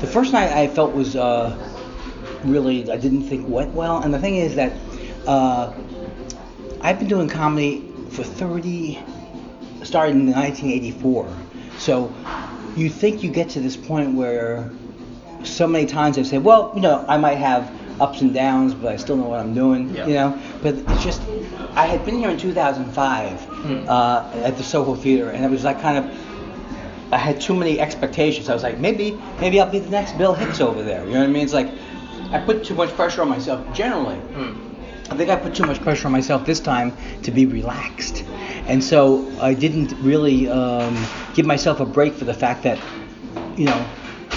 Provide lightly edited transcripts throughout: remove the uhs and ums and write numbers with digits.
The first night I felt was really, I didn't think went well. And the thing is that I've been doing comedy for started in 1984. So you think you get to this point where so many times I say, well, I might have ups and downs, but I still know what I'm doing, But it's just, I had been here in 2005 at the Soho Theater, and it was like I had too many expectations. I was like, maybe I'll be the next Bill Hicks over there. You know what I mean? It's like, I put too much pressure on myself generally. I think I put too much pressure on myself this time to be relaxed. And so I didn't really give myself a break for the fact that,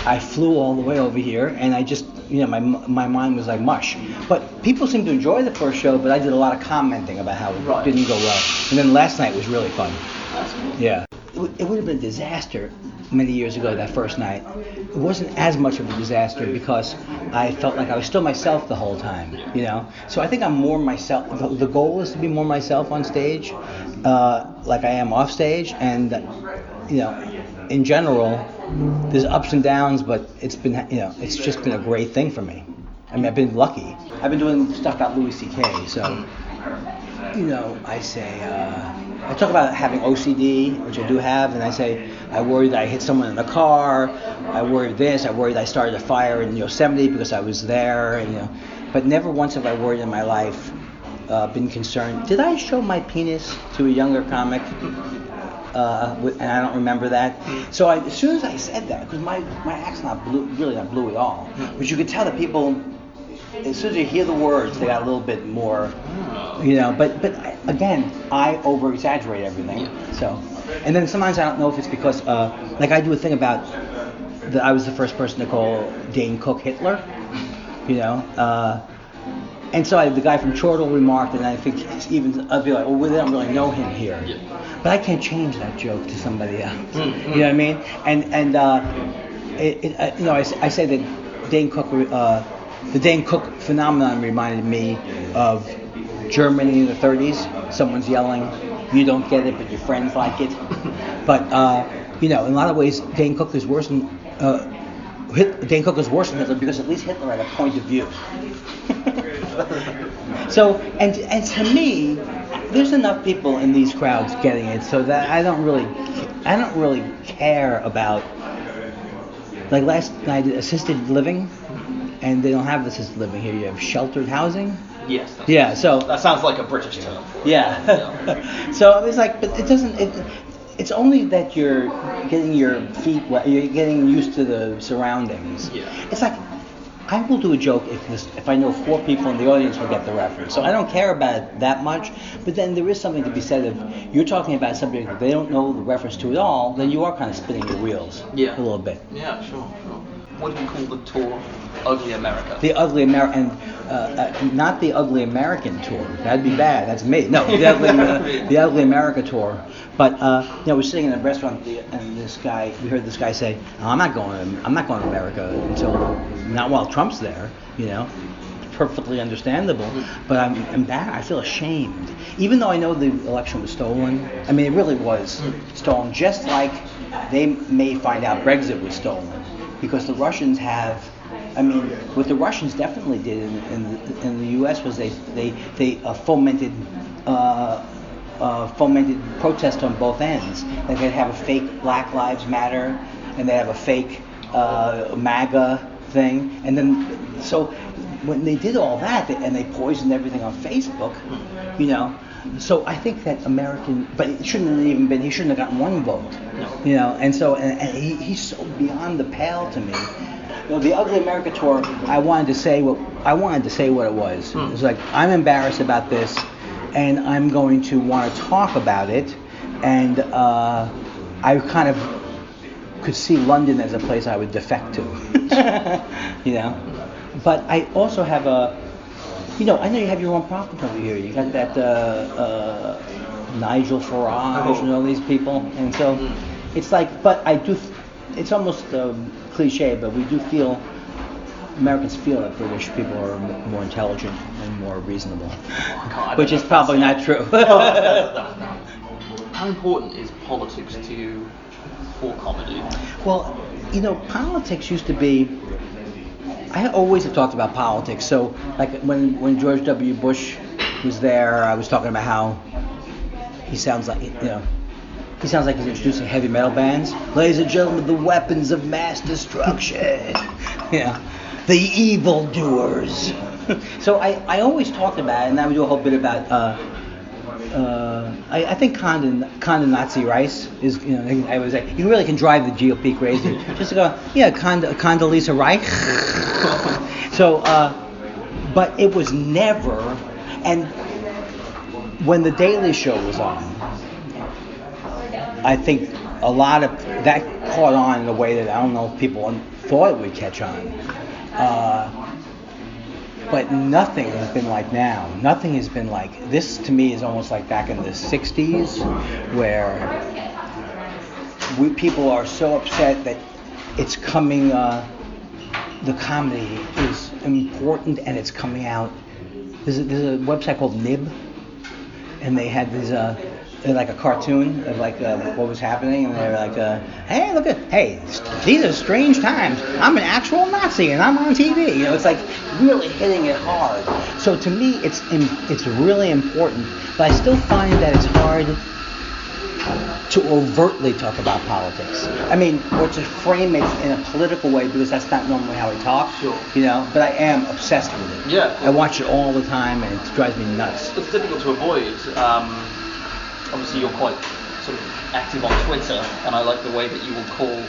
I flew all the way over here, and I just, my mind was like mush. But people seemed to enjoy the first show, but I did a lot of commenting about how it didn't go well. And then last night was really fun. That's cool. Yeah. It would have been a disaster many years ago, that first night. It wasn't as much of a disaster because I felt like I was still myself the whole time, So I think I'm more myself. The goal is to be more myself on stage, like I am off stage, and, in general, there's ups and downs, but it's been, it's just been a great thing for me. I mean, I've been lucky. I've been doing stuff about Louis C.K., so, I say, I talk about having OCD, which I do have, and I say, I worry that I hit someone in the car, I worry this, I worry that I started a fire in Yosemite because I was there, but never once have I worried in my life, been concerned. Did I show my penis to a younger comic? And I don't remember that. So as soon as I said that, because my act's really not blue at all, but you could tell that people, as soon as you hear the words, they got a little bit more, But again, I over exaggerate everything. So, and then sometimes I don't know if it's because, like I do a thing about that I was the first person to call Dane Cook Hitler, And so the guy from Chortle remarked, and I think even I'd be like, well, they don't really know him here. Yeah. But I can't change that joke to somebody else. Mm-hmm. You know what I mean? And I say that Dane Cook, the Dane Cook phenomenon reminded me of Germany in the 30s. Someone's yelling, you don't get it, but your friends like it. But in a lot of ways, Dane Cook is worse than Hitler because at least Hitler had a point of view. So, and to me, there's enough people in these crowds getting it, so that I don't really care about. Like last night, I did assisted living, and they don't have assisted living here. You have sheltered housing. Yes. Yeah. So that sounds like a British term. Yeah. So it's like, but it doesn't. It's only that you're getting your feet wet. You're getting used to the surroundings. Yeah. It's like, I will do a joke if I know 4 people in the audience will get the reference. So I don't care about it that much. But then there is something to be said if you're talking about something that they don't know the reference to at all, then you are kind of spinning your wheels a little bit. Yeah, sure. What do you call the tour? Ugly America. The Ugly American, not the Ugly American tour. That'd be bad. That's me. No, the Ugly America tour. But we're sitting in a restaurant, and we heard this guy say, I'm not going to America until not while Trump's there. Perfectly understandable. But I'm embarrassed. I feel ashamed, even though I know the election was stolen. I mean, it really was stolen. Just like they may find out Brexit was stolen, because the Russians have. I mean, what the Russians definitely did in the U.S. was they fomented protest on both ends. Like they'd have a fake Black Lives Matter, and they'd have a fake MAGA thing, and then so when they did all that, and they poisoned everything on Facebook, So I think that but it shouldn't have even been. He shouldn't have gotten one vote, And so he's so beyond the pale to me. The Ugly America tour, I wanted to say what it was. It was like, I'm embarrassed about this, and I'm going to want to talk about it, and I kind of could see London as a place I would defect to, But I also have I know you have your own prophet over here. You got that Nigel Farage and all these people, and so it's like, but I do. It's almost cliche, but we do feel, Americans feel that British people are more intelligent and more reasonable, which is probably not true. How important is politics to you for comedy? Well, politics used to be. I always have talked about politics. So, like when George W. Bush was there, I was talking about how he sounds like he's introducing heavy metal bands. Ladies and gentlemen, the weapons of mass destruction. The evildoers. So I always talked about it, and I would do a whole bit about. I think Nazi Rice is, I was like, he really can drive the GOP crazy. Just to go, Condoleezza Rice. So, but it was never, and when the Daily Show was on, I think a lot of that caught on in a way that I don't know if people thought it would catch on. But nothing has been like now. Nothing has been like this. To me, is almost like back in the '60s, where people are so upset that it's coming. The comedy is important, and it's coming out. There's a website called Nib, and they had this like a cartoon of like what was happening, and they were like, hey, these are strange times. I'm an actual Nazi, and I'm on TV. It's like really hitting it hard. So to me, it's really important, but I still find that it's hard to overtly talk about politics. I mean, or to frame it in a political way, because that's not normally how I talk. Sure. But I am obsessed with it. Yeah. I watch it all the time, and it drives me nuts. It's difficult to avoid. Obviously, you're quite sort of active on Twitter, and I like the way that you will call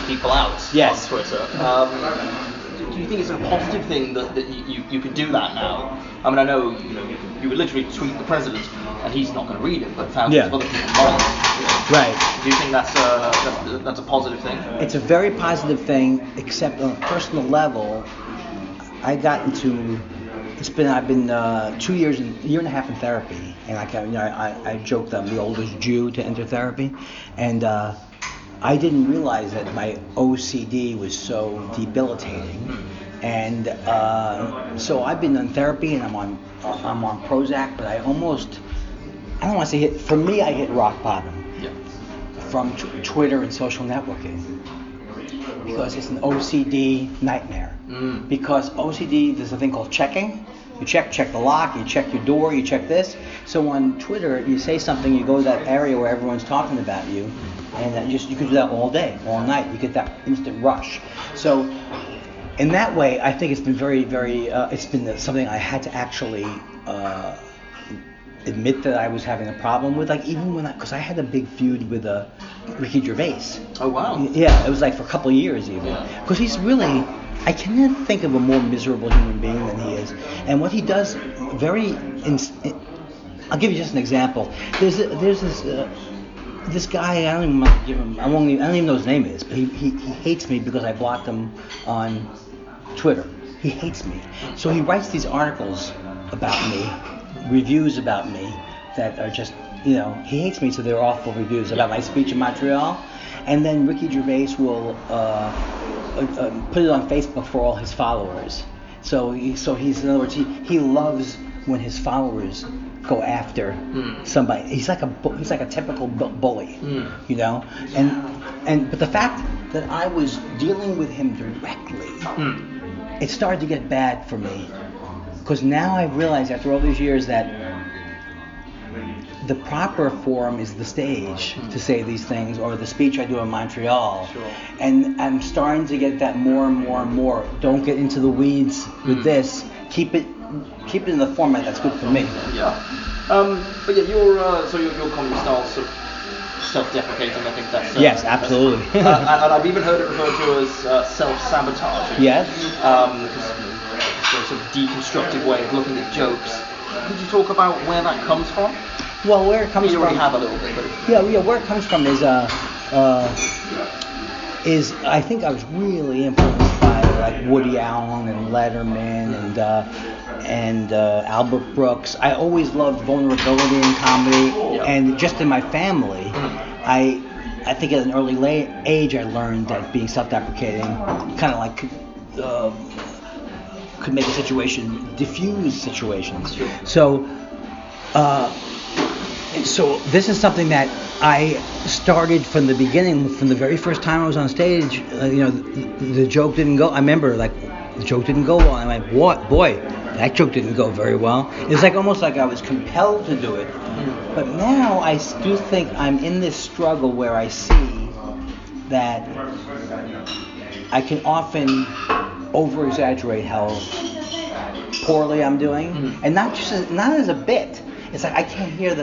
people out on Twitter. Do you think it's a positive thing that you can do that now? I mean, I know you would literally tweet the president, and he's not going to read it, but thousands of other people might. Right. Do you think that's a positive thing? It's a very positive thing, except on a personal level, I've been 2 years, a year and a half in therapy, and I joked that I'm the oldest Jew to enter therapy, and I didn't realize that my OCD was so debilitating, and so I've been in therapy, and I'm on Prozac, but I don't want to say hit. For me, I hit rock bottom from Twitter and social networking, because it's an OCD nightmare. Because OCD, there's a thing called checking. You check the lock, you check your door, you check this. So on Twitter, you say something, you go to that area where everyone's talking about you, and you can do that all day, all night. You get that instant rush. So in that way, I think it's been very, very. It's been something I had to actually admit that I was having a problem with. Like even because I had a big feud with Ricky Gervais. Oh wow. Yeah, it was like for a couple of years even. Because he's really. I cannot think of a more miserable human being than he is. And what he does, I'll give you just an example. There's this guy. I don't even want to give him. I don't even know his name is. But he hates me because I blocked him on Twitter. He hates me. So he writes these articles about me, reviews about me that are just, he hates me. So they're awful reviews about my speech in Montreal. And then Ricky Gervais will put it on Facebook for all his followers. So he's in other words, he loves when his followers go after somebody. He's like a typical bully, And but the fact that I was dealing with him directly, it started to get bad for me, because now I realize after all these years that the proper forum is the stage to say these things, or the speech I do in Montreal. Sure. And I'm starting to get that more and more and more. Don't get into the weeds with this. Keep it in the format that's good for me. Yeah. But yeah, your comedy style sort of self-deprecating. I think that's yes, absolutely. And I've even heard it referred to as self-sabotaging. Yes. Because it's a sort of deconstructive way of looking at jokes. Could you talk about where that comes from? Well, where it comes from. You already have a little bit, but where it comes from is I think I was really influenced by like Woody Allen and Letterman and Albert Brooks. I always loved vulnerability in comedy, and just in my family, I think at an early age I learned that being self-deprecating kind of like could make a situation diffuse situations. Sure. So this is something that I started from the beginning, from the very first time I was on stage. The joke didn't go. I remember, like, the joke didn't go well. I'm like, what? Boy, that joke didn't go very well. It's like almost like I was compelled to do it. But now I do think I'm in this struggle where I see that I can often over-exaggerate how poorly I'm doing, and not as a bit. It's like I can't hear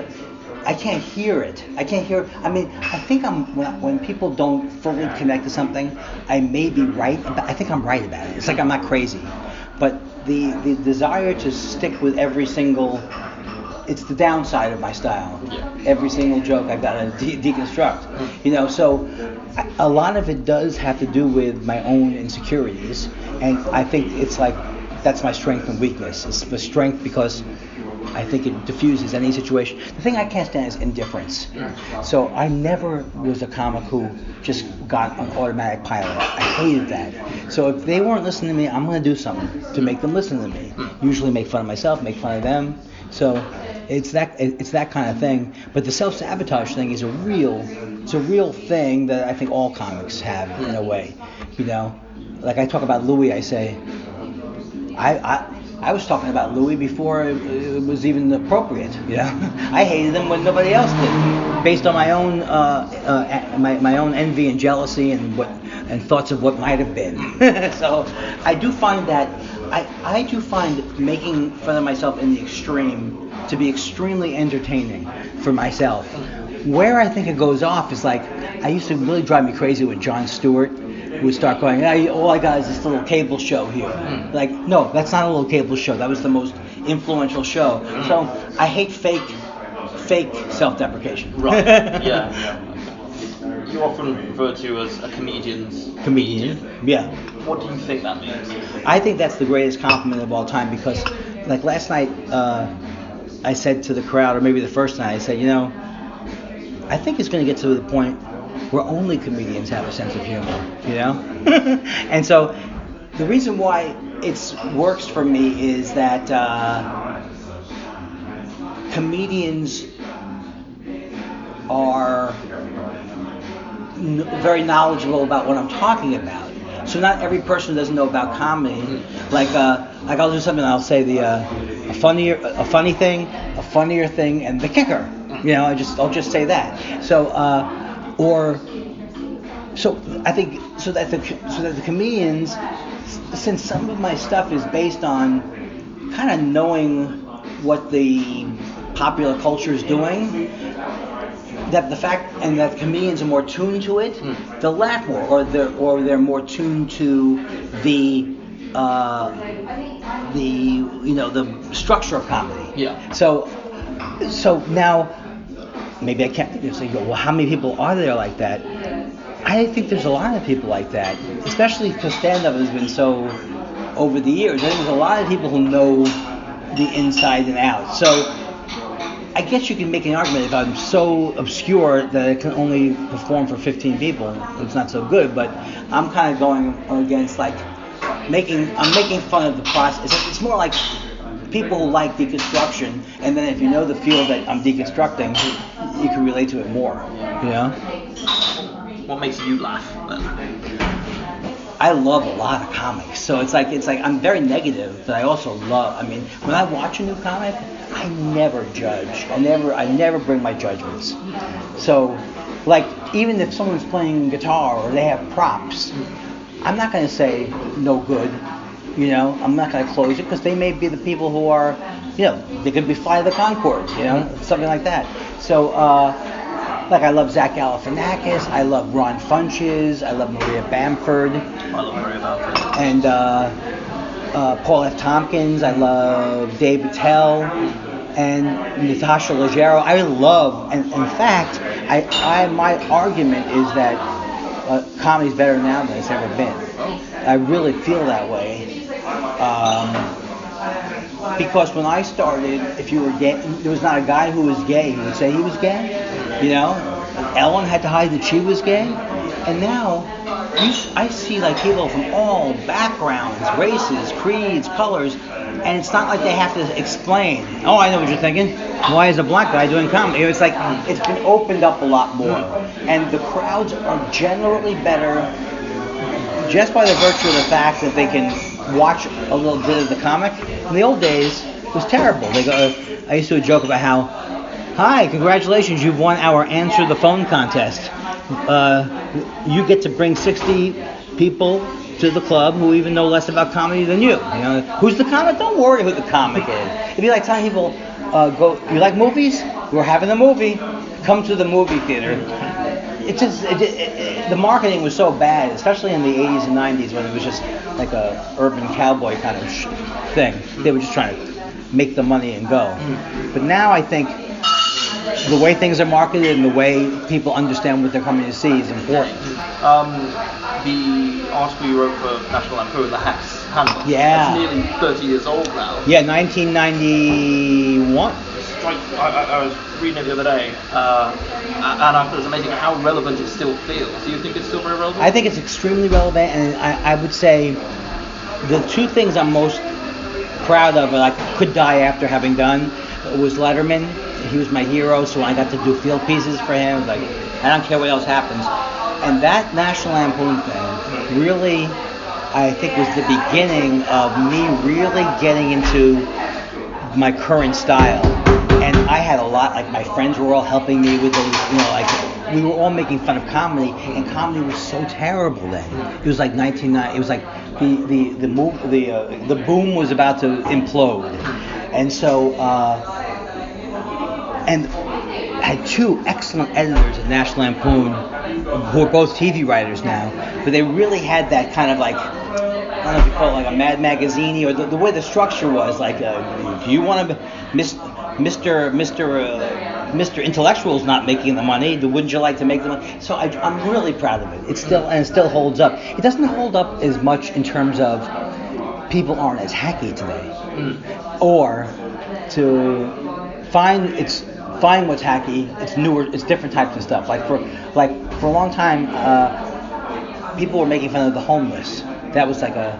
it. I mean, I think when people don't fully connect to something, I may be right. I think I'm right about it. It's like I'm not crazy, but the desire to stick with every single. It's the downside of my style. Yeah. Every single joke I've got to deconstruct. So a lot of it does have to do with my own insecurities, and I think it's like that's my strength and weakness. It's the strength because I think it diffuses any situation. The thing I can't stand is indifference. So I never was a comic who just got an automatic pilot. I hated that. So if they weren't listening to me, I'm going to do something to make them listen to me. Usually make fun of myself, make fun of them. So it's that kind of thing. But the self-sabotage thing is a real thing that I think all comics have in a way. Like I talk about Louis, I say, I was talking about Louis before it was even appropriate. I hated him when nobody else did, based on my own my own envy and jealousy and thoughts of what might have been. So I do find that I do find making fun of myself in the extreme to be extremely entertaining for myself. Where I think it goes off is like I used to really drive me crazy with Jon Stewart. Would start going, all I got is this little cable show here. Like, no, that's not a little cable show. That was the most influential show. So I hate fake self-deprecation. Right. Yeah. You're often referred to as a comedian. Yeah. What do you think that means? I think that's the greatest compliment of all time because, like last night, I said to the crowd, or maybe the first night, I said, I think it's going to get to the point where only comedians have a sense of humor, And so the reason why it works for me is that comedians are very knowledgeable about what I'm talking about. So not every person doesn't know about comedy. Like I'll do something and I'll say a funny thing, a funnier thing, and the kicker. I'll just say that. So I think so that the comedians, since some of my stuff is based on kind of knowing what the popular culture is doing, that the fact and that comedians are more tuned to it, they'll laugh more, or they're more tuned to the structure of comedy. Yeah. So now. Maybe I can't say, well, how many people are there like that? I think there's a lot of people like that, especially because stand-up has been so over the years. I think there's a lot of people who know the inside and out. So I guess you can make an argument if I'm so obscure that I can only perform for 15 people, it's not so good. But I'm kind of going against I'm making fun of the process. It's more like people who like deconstruction, and then if you know the field that I'm deconstructing, you can relate to it more. What makes you laugh then? I love a lot of comics, so it's like I'm very negative, but I also love. I mean, when I watch a new comic, I never judge. I never bring my judgments. So, like even if someone's playing guitar or they have props, I'm not going to say no good. I'm not going to close it because they may be the people who are, they could be Fly the Conchords, something like that. So, I love Zach Galifianakis, I love Ron Funches, I love Maria Bamford. I love Maria Bamford. And Paul F. Tompkins, I love Dave Attell, and Natasha Leggero. I love, and in fact, my argument is that comedy's better now than it's ever been. I really feel that way. Because when I started, if you were gay, there was not a guy who was gay who would say he was gay. Ellen had to hide that she was gay, and now I see people from all backgrounds, races, creeds, colors, and it's not like they have to explain. Oh, I know what you're thinking. Why is a black guy doing comedy? It's like it's been opened up a lot more, and the crowds are generally better just by the virtue of the fact that they can watch a little bit of the comic. In the old days, it was terrible. I used to joke about how, hi, congratulations, you've won our Answer the Phone contest. You get to bring 60 people to the club who even know less about comedy than you. Who's the comic? Don't worry who the comic is. It'd be like telling people, you like movies? We're having a movie. Come to the movie theater. It's just the marketing was so bad, especially in the 80s and 90s when it was just like a urban cowboy kind of thing. They were just trying to make the money and go. But now I think the way things are marketed and the way people understand what they're coming to see is important. The article you wrote for National Lampoon, the Hacks Handbook, yeah, it's nearly 30 years old now. Yeah, 1991. I was reading it the other day, and I thought it was amazing how relevant it still feels. Do you think it's still very relevant? I think it's extremely relevant, and I would say the two things I'm most proud of, and I could die after having done, was Letterman. He was my hero, so I got to do field pieces for him. Like, I don't care what else happens. And that National Lampoon thing really, I think, was the beginning of me really getting into my current style. And I had a lot, like my friends were all helping me with those, like we were all making fun of comedy, and comedy was so terrible then. It was like 1990. It was like the boom was about to implode, and so and I had two excellent editors at National Lampoon who are both TV writers now, but they really had that kind of like, I don't know if you call it like a Mad Magazine, or the way the structure was like, do you want to, Mr. Intellectual's not making the money, wouldn't you like to make the money? So I'm really proud of it. It still holds up. It doesn't hold up as much in terms of people aren't as hacky today, or to find what's hacky. It's newer. It's different types of stuff. Like for a long time, people were making fun of the homeless. That was like a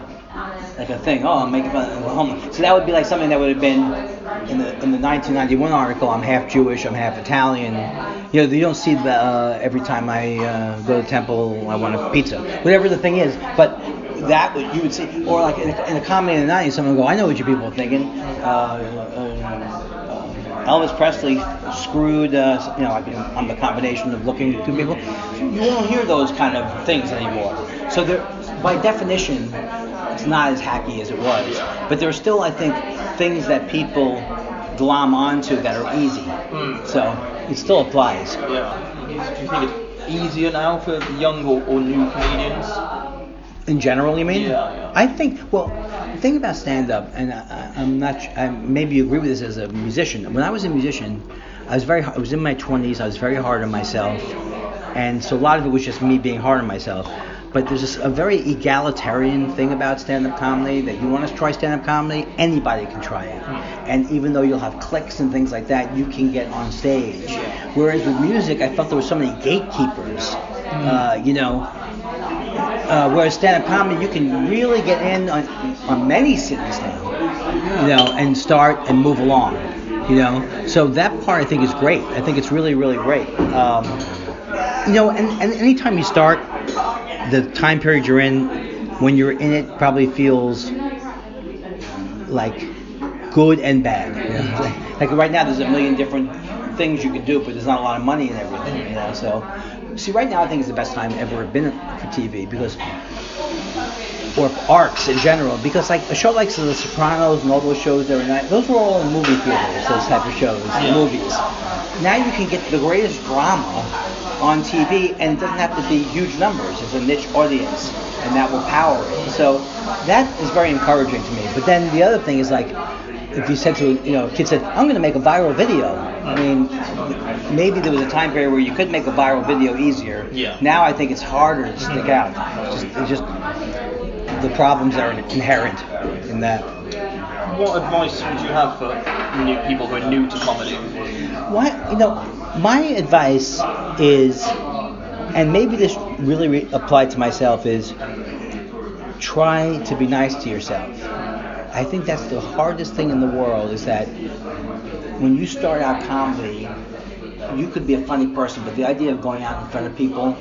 thing. Oh, I'm making fun of the homeless. So that would be like something that would have been in the 1991 article. I'm half Jewish. I'm half Italian. You don't see the every time I go to the temple, I want a pizza. Whatever the thing is, but that you would see, or like in a comedy in the 90s, someone would go, I know what you people are thinking. Elvis Presley screwed, like I'm the combination of looking at two people. You won't hear those kind of things anymore. So by definition, it's not as hacky as it was. But there are still, I think, things that people glom onto that are easy. So it still applies. Yeah. Do you think it's easier now for young or new comedians? In general, you mean? Yeah. I think, well, the thing about stand-up, and maybe you agree with this as a musician. When I was a musician, I was in my 20s. I was very hard on myself, and so a lot of it was just me being hard on myself. But there's just a very egalitarian thing about stand-up comedy, that you want to try stand-up comedy, anybody can try it. And even though you'll have cliques and things like that, you can get on stage. Whereas with music, I felt there were so many gatekeepers, whereas stand-up comedy, you can really get in on many cities now, and start and move along, So that part I think is great. I think it's really, really great. And anytime you start, the time period you're in, when you're in it, probably feels like good and bad. Like right now, there's a million different things you could do, but there's not a lot of money in everything. So. See, right now I think it's the best time ever been for TV, or arts in general, because like a show like The Sopranos and all those shows every night, those were all in movie theaters, those type of shows, movies. Now you can get the greatest drama on TV, and it doesn't have to be huge numbers. It's a niche audience, and that will power it. So that is very encouraging to me. But then the other thing is like, if you said to a kid said, I'm going to make a viral video. I mean, maybe there was a time period where you could make a viral video easier. Yeah. Now I think it's harder to stick out. Just the problems that are inherent in that. What advice would you have for new people who are new to comedy? My advice is, and maybe this really applied to myself, is try to be nice to yourself. I think that's the hardest thing in the world, is that when you start out comedy, you could be a funny person, but the idea of going out in front of people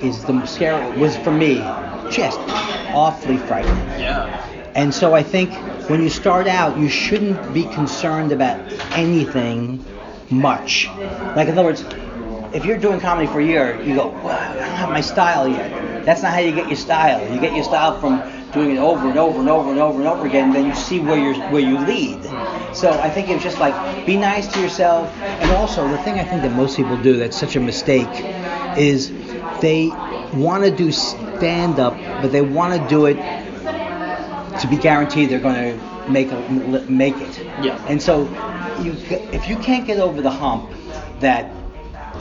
is the scary. Was for me just awfully frightening. Yeah. And so I think when you start out, you shouldn't be concerned about anything much. Like, in other words, if you're doing comedy for a year, you go, well, I don't have my style yet. That's not how you get your style. You get your style from doing it over and over and over and over and over again, and then you see where you lead. So I think it's just like, be nice to yourself. And also, the thing I think that most people do that's such a mistake is they want to do stand-up, but they want to do it to be guaranteed they're going to make it. Yeah. And so if you can't get over the hump that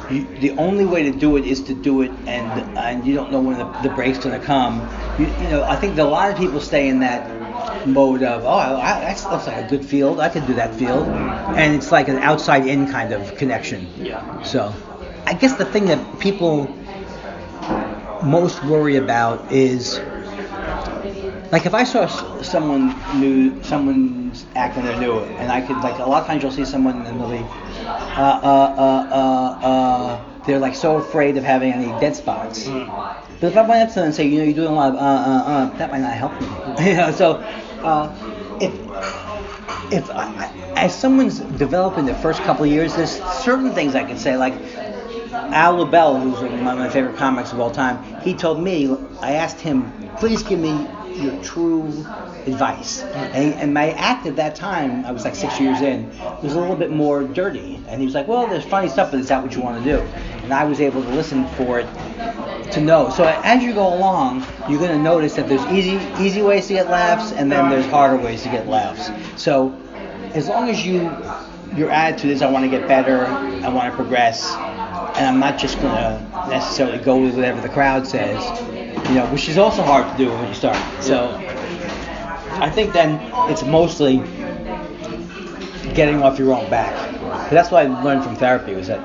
the only way to do it is to do it, and you don't know when the break's going to come. You know, I think that a lot of people stay in that mode of, that looks like a good field. I could do that field, and it's like an outside-in kind of connection. Yeah. So, I guess the thing that people most worry about is, like, if I saw someone's acting they're new, and I could, like, a lot of times you'll see someone and they'll be, they're like so afraid of having any dead spots. But if I went up to them and say, you're doing a lot of that might not help me. So if as someone's developing the first couple of years, there's certain things I can say, like Al LaBelle, who's one of my favorite comics of all time. He told me, I asked him, please give me your true advice. And my act at that time, I was like 6 years in, was a little bit more dirty. And he was like, well, there's funny stuff, but is that what you want to do? And I was able to listen for it to know. So as you go along, you're going to notice that there's easy ways to get laughs, and then there's harder ways to get laughs. So as long as your attitude is, I want to get better, I want to progress, and I'm not just going to necessarily go with whatever the crowd says, which is also hard to do when you start. So I think then it's mostly getting off your own back. But that's what I learned from therapy, was that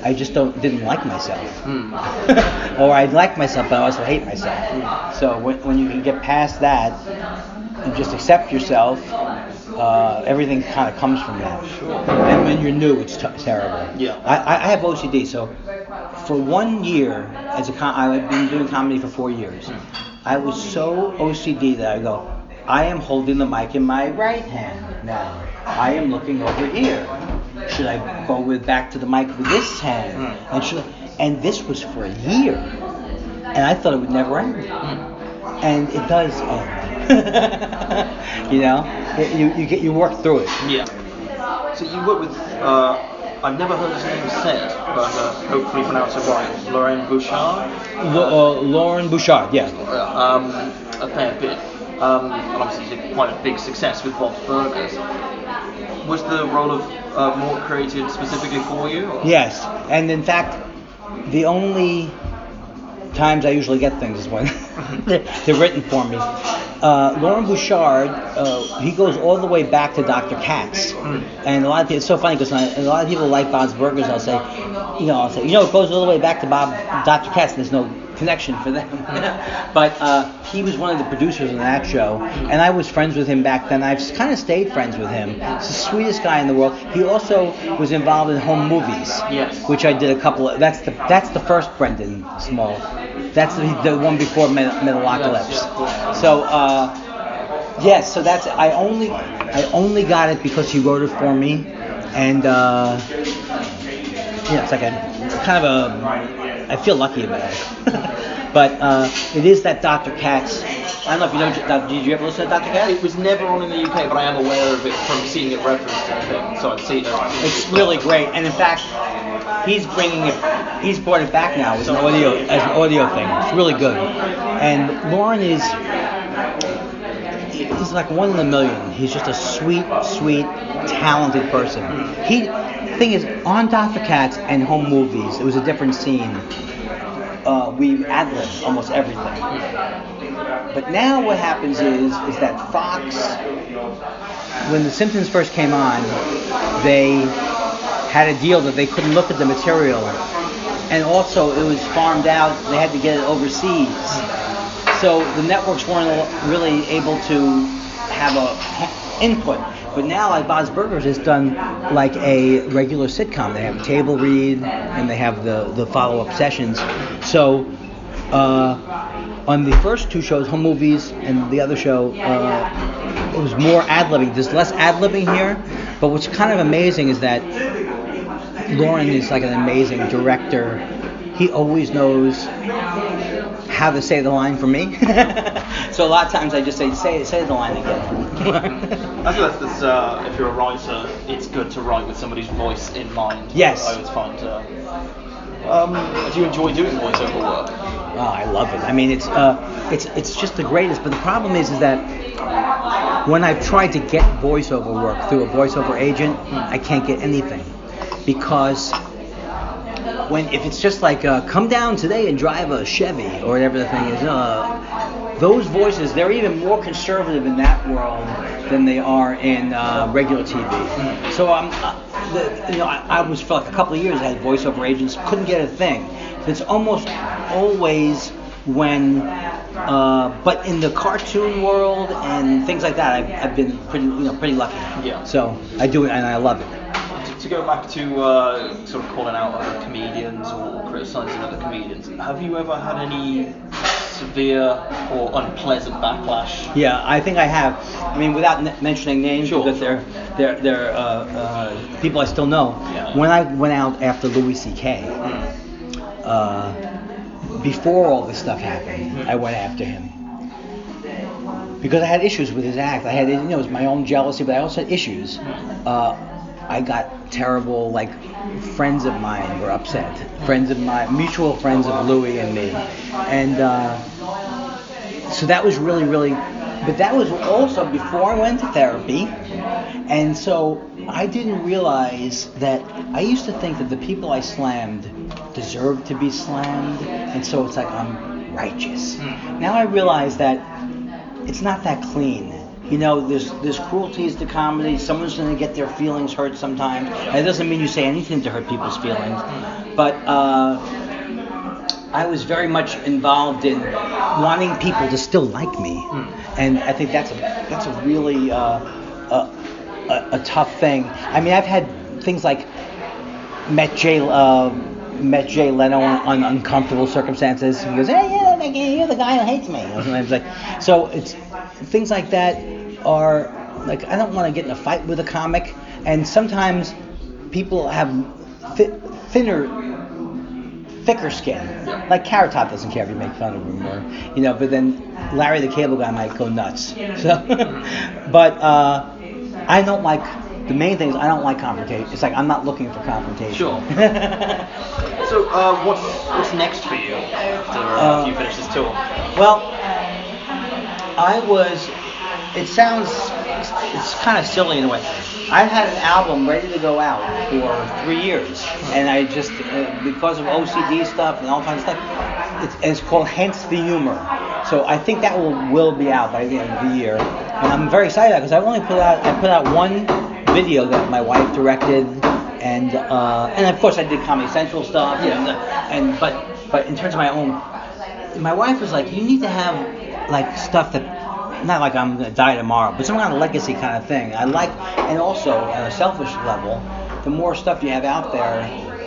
I just didn't like myself. Or I like myself, but I also hate myself. So when you can get past that and just accept yourself, everything kind of comes from that. And when you're new, it's terrible. Yeah. I have OCD, so for 1 year, I've been doing comedy for 4 years. I was so OCD that I go, I am holding the mic in my right hand now. I am looking over here. Should I go back to the mic with this hand? And this was for a year, and I thought it would never end. And it does end. You work through it. Yeah. So you work with, I've never heard his name said, but I'm hopefully pronounce it right, Lauren Bouchard? Lauren Bouchard, yeah. A fair bit. And obviously he's quite a big success with Bob's Burgers. Was the role of Mort created specifically for you? Or? Yes, and in fact, the only times I usually get things is when they're written for me. Lauren Bouchard, he goes all the way back to Dr. Katz, and a lot of people, it's so funny because a lot of people like Bob's Burgers. I'll say, it goes all the way back to Dr. Katz. And there's no connection for them, but he was one of the producers on that show, and I was friends with him back then. I've kind of stayed friends with him. He's the sweetest guy in the world. He also was involved in home movies, yes, which I did a couple of. That's the first Brendan Small. That's the one before Metalocalypse. Yes. So yes, so that's I only got it because he wrote it for me, and it's like a kind of a. I feel lucky about it. But it is that Dr. Katz. I don't know if you know. Did you ever listen to Dr. Katz? It was never on in the UK, but I am aware of it from seeing it referenced in things. So I've seen it. It's really great, and in fact, he's brought it back now as an audio thing. It's really good. And Lauren he's like one in a million. He's just a sweet, talented person. Thing is, on Dr. Katz and home movies, it was a different scene. We ad-libbed almost everything. But now what happens is that Fox, when The Simpsons first came on, they had a deal that they couldn't look at the material. And also, it was farmed out. They had to get it overseas. So the networks weren't really able to have a input. But now, like Bob's Burgers has done like a regular sitcom. They have a table read and they have the follow-up sessions. So on the first two shows, Home Movies and the other show, it was more ad-libbing. There's less ad-libbing here. But what's kind of amazing is that Lauren is like an amazing director. He always knows how to say the line for me. So a lot of times I just say the line again. I think that's if you're a writer, it's good to write with somebody's voice in mind. Yes. I always find. Do you enjoy doing voiceover work? Oh, I love it. I mean, it's just the greatest. But the problem is that when I've tried to get voiceover work through a voiceover agent, I can't get anything because if it's just like come down today and drive a Chevy or whatever the thing is, those voices, they're even more conservative in that world than they are in regular TV. So I was for like a couple of years I had voiceover agents, couldn't get a thing. It's almost always when, but in the cartoon world and things like that, I've been pretty lucky. Yeah. So I do it and I love it. To go back to sort of calling out other comedians or criticising other comedians, have you ever had any severe or unpleasant backlash? Yeah, I think I have. I mean, without mentioning names, Sure. because they're people I still know. Yeah. When I went out after Louis C.K., before all this stuff happened, I went after him. Because I had issues with his act. I had, it was my own jealousy, but I also had issues. I got terrible, like, friends of mine were upset. Mutual friends of Louis and me. And so that was really, really, but that was also before I went to therapy. And so I didn't realize that, I used to think that the people I slammed deserved to be slammed. And so it's like I'm righteous. Now I realize that it's not that clean. There's cruelties to comedy. Someone's going to get their feelings hurt sometimes. And it doesn't mean you say anything to hurt people's feelings. But I was very much involved in wanting people to still like me. And I think that's a really a tough thing. I mean, I've had things like met Jay Leno on Uncomfortable Circumstances. He goes, "Hey, you're the guy who hates me." Or something like, so it's things like that are like, I don't want to get in a fight with a comic, and sometimes people have thicker skin. Like Carrot Top doesn't care if you make fun of him, or but then Larry the Cable Guy might go nuts. So, but I don't like. The main thing is I don't like confrontation. It's like I'm not looking for confrontation. Sure. So what's next for you after you finish this tour? Well, it's kind of silly in a way. I had an album ready to go out for 3 years, and I just, because of OCD stuff and all kinds of stuff, it's called Hence the Humor. So I think that will be out by the end of the year, and I'm very excited because I put out one video that my wife directed, and of course I did Comedy Central stuff, but in terms of my own, my wife was like, you need to have like stuff that, not like I'm gonna die tomorrow, but some kind of legacy kind of thing. I like, and also on a selfish level, the more stuff you have out there,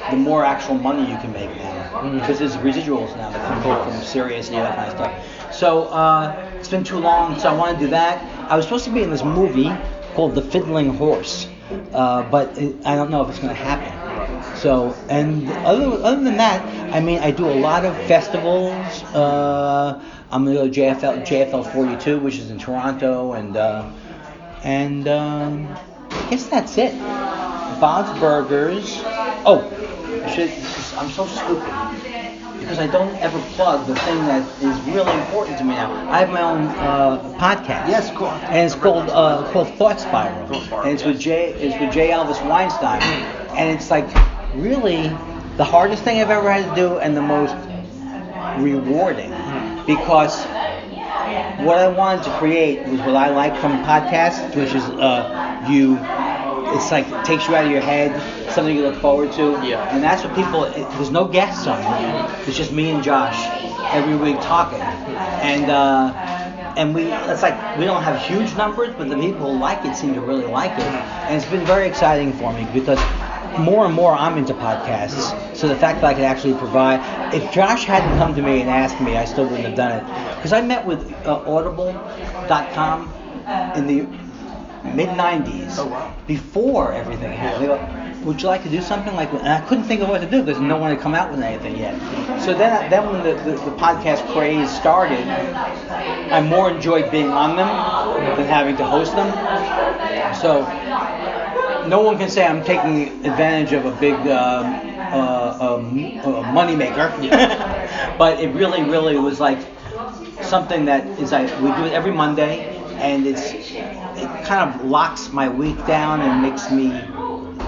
the more actual money you can make now, because there's residuals now that come from Sirius and all that kind of stuff. So it's been too long, so I want to do that. I was supposed to be in this movie called The Fiddling Horse, but I don't know if it's going to happen. So, and other than that, I mean, I do a lot of festivals. I'm going to go to JFL 42, which is in Toronto, and I guess that's it. Bob's Burgers. Oh, I'm so stupid, because I don't ever plug the thing that is really important to me now. I have my own podcast. Yes, cool. And it's called Thought Spiral. And it's with J Elvis Weinstein. And it's like really the hardest thing I've ever had to do, and the most rewarding, because what I wanted to create was what I like from podcasts, which is it's like it takes you out of your head, something you look forward to. Yeah. And that's what there's no guests on it. It's just me and Josh every week talking. And and it's like we don't have huge numbers, but the people who like it seem to really like it, and it's been very exciting for me because more and more I'm into podcasts. So the fact that I could actually provide, if Josh hadn't come to me and asked me, I still wouldn't have done it. Because I met with Audible.com in the mid-90s, before everything happened. They go, would you like to do something like that? And I couldn't think of what to do because no one had come out with anything yet. So then when the podcast craze started, I more enjoyed being on them than having to host them. So no one can say I'm taking advantage of a big money maker. But it really was like something that is like, we do it every Monday, and it kind of locks my week down and makes me.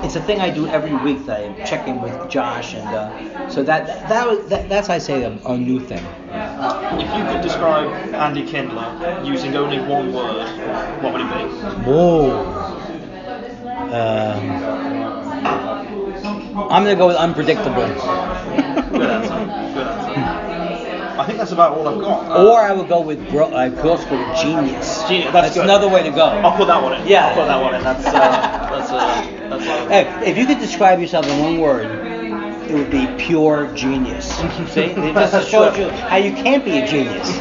It's a thing I do every week that I check in with Josh, and so that's I say a new thing. If you could describe Andy Kindler using only one word, what would it be? Whoa. I'm gonna go with unpredictable. Good answer. I think that's about all I've got. Or I would go with I could also go with genius. That's good. Another way to go. I'll put that one in. Yeah. I'll put that one in. That's Hey, if you could describe yourself in one word, it would be pure genius. See, it just shows you how you can't be a genius.